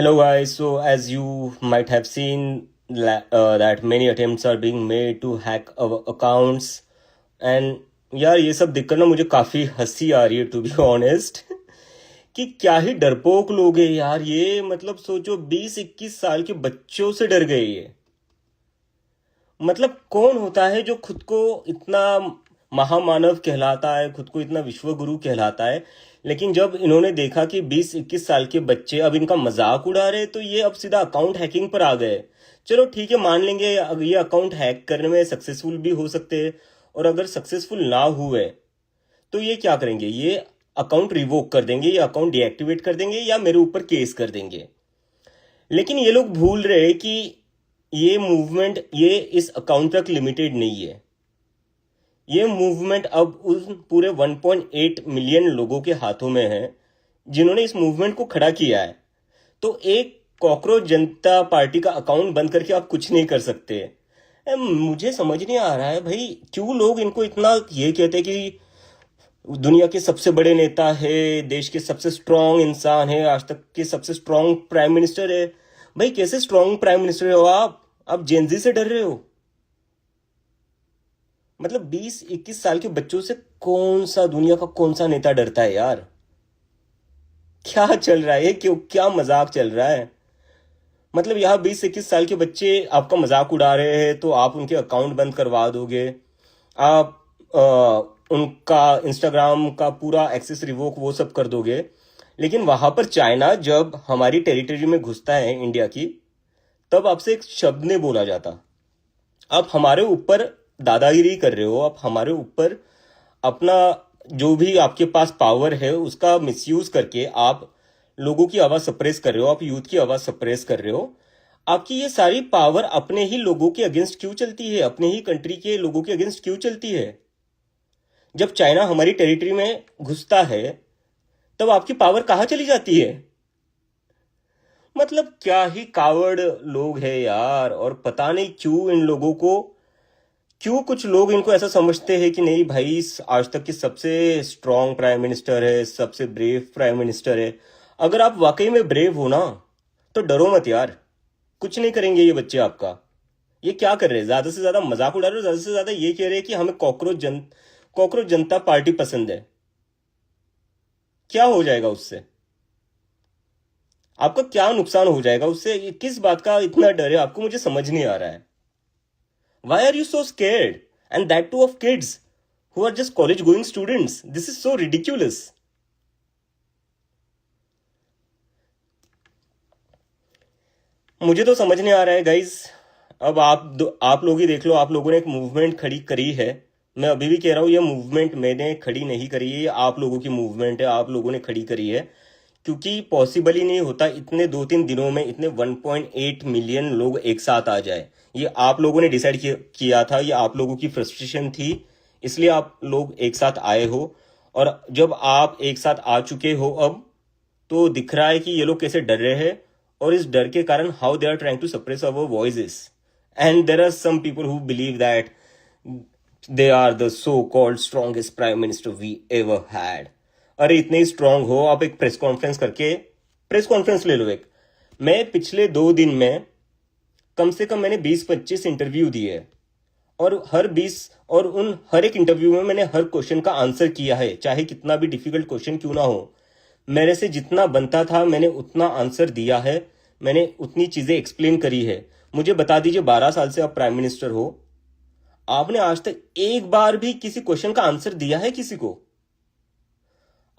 Hello guys, so as you might have seen that many attempts are being made to hack our accounts and यार ये सब देखकर ना मुझे काफी हंसी आ रही है टू बी ऑनेस्ट कि क्या ही डरपोक लोग हैं यार ये मतलब सोचो 20-21 साल के बच्चों से डर गए ये। मतलब कौन होता है जो खुद को इतना महामानव कहलाता है, खुद को इतना विश्व गुरु कहलाता है, लेकिन जब इन्होंने देखा कि 20-21 साल के बच्चे अब इनका मजाक उड़ा रहे तो ये अब सीधा अकाउंट हैकिंग पर आ गए। चलो ठीक है, मान लेंगे अब ये अकाउंट हैक करने में सक्सेसफुल भी हो सकते हैं, और अगर सक्सेसफुल ना हुए तो ये क्या करेंगे, ये अकाउंट रिवोक कर देंगे, ये अकाउंट डीएक्टिवेट कर देंगे या मेरे ऊपर केस कर देंगे। लेकिन ये लोग भूल रहे हैं कि ये मूवमेंट ये इस अकाउंट तक लिमिटेड नहीं है। ये मूवमेंट अब उस पूरे 1.8 मिलियन लोगों के हाथों में है जिन्होंने इस मूवमेंट को खड़ा किया है। तो एक कॉकरोच जनता पार्टी का अकाउंट बंद करके आप कुछ नहीं कर सकते। मुझे समझ नहीं आ रहा है भाई क्यों लोग इनको इतना ये कहते हैं कि दुनिया के सबसे बड़े नेता है, देश के सबसे स्ट्रांग इंसान है, आज तक के सबसे स्ट्रांग प्राइम मिनिस्टर है। भाई कैसे स्ट्रांग प्राइम मिनिस्टर हो आप जेनजी से डर रहे हो? मतलब 20-21 साल के बच्चों से कौन सा दुनिया का कौन सा नेता डरता है यार? क्या चल रहा है, क्यों क्या मजाक चल रहा है? मतलब यहाँ 20-21 साल के बच्चे आपका मजाक उड़ा रहे हैं तो आप उनके अकाउंट बंद करवा दोगे, आप उनका इंस्टाग्राम का पूरा एक्सेस रिवोक वो सब कर दोगे। लेकिन वहां पर चाइना जब हमारी टेरिटरी में घुसता है इंडिया की, तब आपसे एक शब्द नहीं बोला जाता। आप हमारे ऊपर दादागिरी कर रहे हो, आप हमारे ऊपर अपना जो भी आपके पास पावर है उसका मिसयूज करके आप लोगों की आवाज सप्रेस कर रहे हो, आप यूथ की आवाज सप्रेस कर रहे हो। आपकी ये सारी पावर अपने ही लोगों के अगेंस्ट क्यों चलती है, अपने ही कंट्री के लोगों के अगेंस्ट क्यों चलती है? जब चाइना हमारी टेरिटरी में घुसता है तब आपकी पावर कहाँ चली जाती है? मतलब क्या ही कावड़ लोग हैं यार। और पता नहीं क्यों इन लोगों को, क्यों कुछ लोग इनको ऐसा समझते हैं कि नहीं भाई आज तक की सबसे स्ट्रांग प्राइम मिनिस्टर है, सबसे ब्रेव प्राइम मिनिस्टर है। अगर आप वाकई में ब्रेव हो ना तो डरो मत यार, कुछ नहीं करेंगे ये बच्चे आपका। ये क्या कर रहे हैं, ज्यादा से ज्यादा मजाक उड़ा रहे हो, ज्यादा से ज्यादा ये कह रहे हैं कि हमें कॉकरोच जनता पार्टी पसंद है। क्या हो जाएगा उससे? आपका क्या नुकसान हो जाएगा उससे? किस बात का इतना डर है आपको, मुझे समझ नहीं आ रहा है। Why are you so scared? And that too of kids who are just college going students. This is so ridiculous. मुझे तो समझ नहीं आ रहा है गाइज। अब आप लोग ही देख लो, आप लोगों ने एक मूवमेंट खड़ी करी है। मैं अभी भी कह रहा हूँ ये मूवमेंट मैंने खड़ी नहीं करी है, ये आप लोगों की मूवमेंट है, आप लोगों ने खड़ी करी है। क्योंकि पॉसिबल ही नहीं होता इतने 2-3 दिनों में इतने 1.8 मिलियन लोग एक साथ आ जाए। ये आप लोगों ने डिसाइड किया था, ये आप लोगों की फ्रस्ट्रेशन थी, इसलिए आप लोग एक साथ आए हो। और जब आप एक साथ आ चुके हो अब, तो दिख रहा है कि ये लोग कैसे डर रहे हैं, और इस डर के कारण how they are trying to suppress our voices. And there are some people who believe that they are the so called strongest prime minister we ever had. अरे इतने ही स्ट्रांग हो, आप एक प्रेस कॉन्फ्रेंस करके प्रेस कॉन्फ्रेंस ले लो एक। मैं पिछले 2 दिन में कम से कम मैंने 20-25 इंटरव्यू दिए, और उन हर एक इंटरव्यू में मैंने हर क्वेश्चन का आंसर किया है, चाहे कितना भी डिफिकल्ट क्वेश्चन क्यों ना हो। मेरे से जितना बनता था मैंने उतना आंसर दिया है, मैंने उतनी चीजें एक्सप्लेन करी है। मुझे बता दीजिए, 12 साल से आप प्राइम मिनिस्टर हो, आपने आज तक एक बार भी किसी क्वेश्चन का आंसर दिया है किसी को?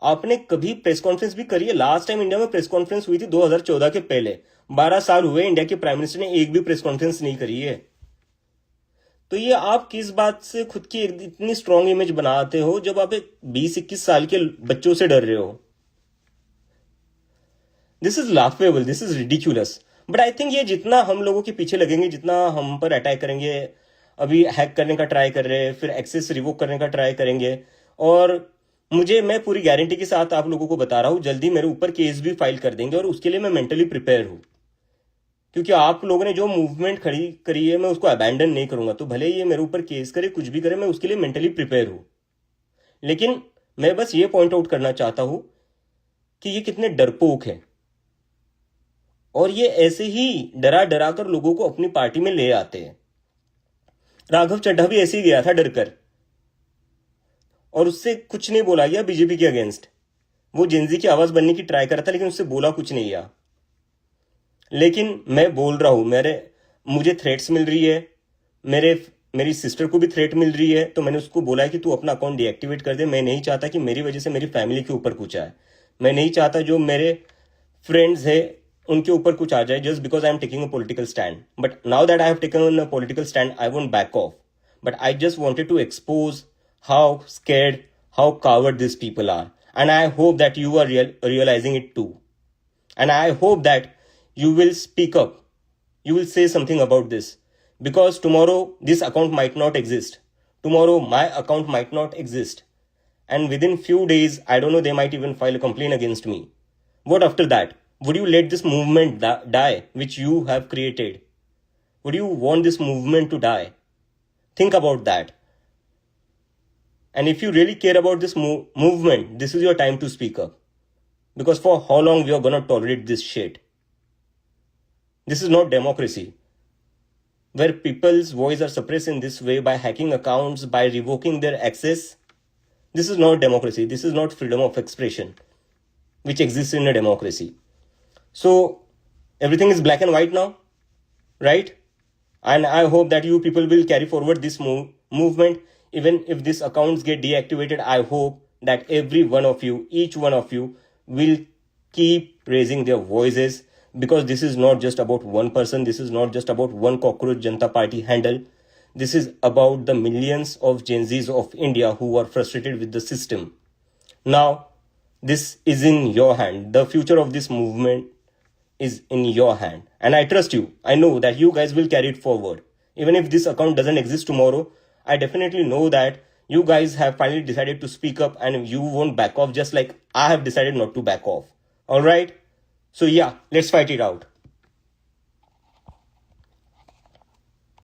आपने कभी प्रेस कॉन्फ्रेंस भी करी है? लास्ट टाइम इंडिया में प्रेस कॉन्फ्रेंस हुई थी 2014 के पहले। 12 साल हुए इंडिया के प्राइम मिनिस्टर ने एक भी प्रेस कॉन्फ्रेंस नहीं करी है। तो ये आप किस बात से खुद की इतनी स्ट्रांग इमेज बनाते हो जब आप एक 20-21 साल के बच्चों से डर रहे हो? This is laughable, this is ridiculous. But I think ये जितना हम लोगों के पीछे लगेंगे, जितना हम पर अटैक करेंगे, अभी हैक करने का ट्राई कर रहे हैं, फिर एक्सेस रिवोक करने का ट्राई करेंगे, और मैं पूरी गारंटी के साथ आप लोगों को बता रहा हूं जल्दी मेरे ऊपर केस भी फाइल कर देंगे, और उसके लिए मैं मेंटली प्रिपेयर हूं। क्योंकि आप लोगों ने जो मूवमेंट खड़ी करी है मैं उसको अबैंडन नहीं करूंगा। तो भले ये मेरे ऊपर केस करे, कुछ भी करे, मैं उसके लिए मेंटली प्रिपेयर हूं। लेकिन मैं बस ये पॉइंट आउट करना चाहता हूं कि ये कितने डरपोक हैं। और ये ऐसे ही डरा डरा कर लोगों को अपनी पार्टी में ले आते हैं। राघव चड्ढा भी ऐसे ही गया था डरकर, और उससे कुछ नहीं बोला गया बीजेपी के अगेंस्ट। वो जेनजी की आवाज बनने की ट्राई कर रहा था, लेकिन उससे बोला कुछ नहीं गया। लेकिन मैं बोल रहा हूं, मुझे थ्रेट्स मिल रही है, मेरी सिस्टर को भी थ्रेट मिल रही है, तो मैंने उसको बोला है कि तू अपना अकाउंट डीएक्टिवेट कर दे। मैं नहीं चाहता कि मेरी वजह से मेरी फैमिली के ऊपर कुछ आए। मैं नहीं चाहता जो मेरे फ्रेंड्स है उनके ऊपर कुछ आ जाए, just because I am taking a political stand. But now that I have taken a political stand, I won't back of, but I just wanted to expose how scared, how coward these people are. And I hope that you are realizing it too. And I hope that you will speak up. You will say something about this. Because tomorrow this account might not exist. Tomorrow my account might not exist. And within few days, I don't know, they might even file a complaint against me. What after that? Would you let this movement die, which you have created? Would you want this movement to die? Think about that. And if you really care about this movement, this is your time to speak up. Because for how long we are going to tolerate this shit? This is not democracy, where people's voice are suppressed in this way by hacking accounts, by revoking their access. This is not democracy. This is not freedom of expression, which exists in a democracy. So everything is black and white now, right? And I hope that you people will carry forward this movement. Even if these accounts get deactivated, I hope that every one of you, each one of you, will keep raising their voices, because this is not just about one person. This is not just about one cockroach Janata Party handle. This is about the millions of Gen Zs of India who are frustrated with the system. Now, this is in your hand. The future of this movement is in your hand. And I trust you. I know that you guys will carry it forward. Even if this account doesn't exist tomorrow, I definitely know that you guys have finally decided to speak up and you won't back off, just like I have decided not to back off. Alright? So yeah, let's fight it out.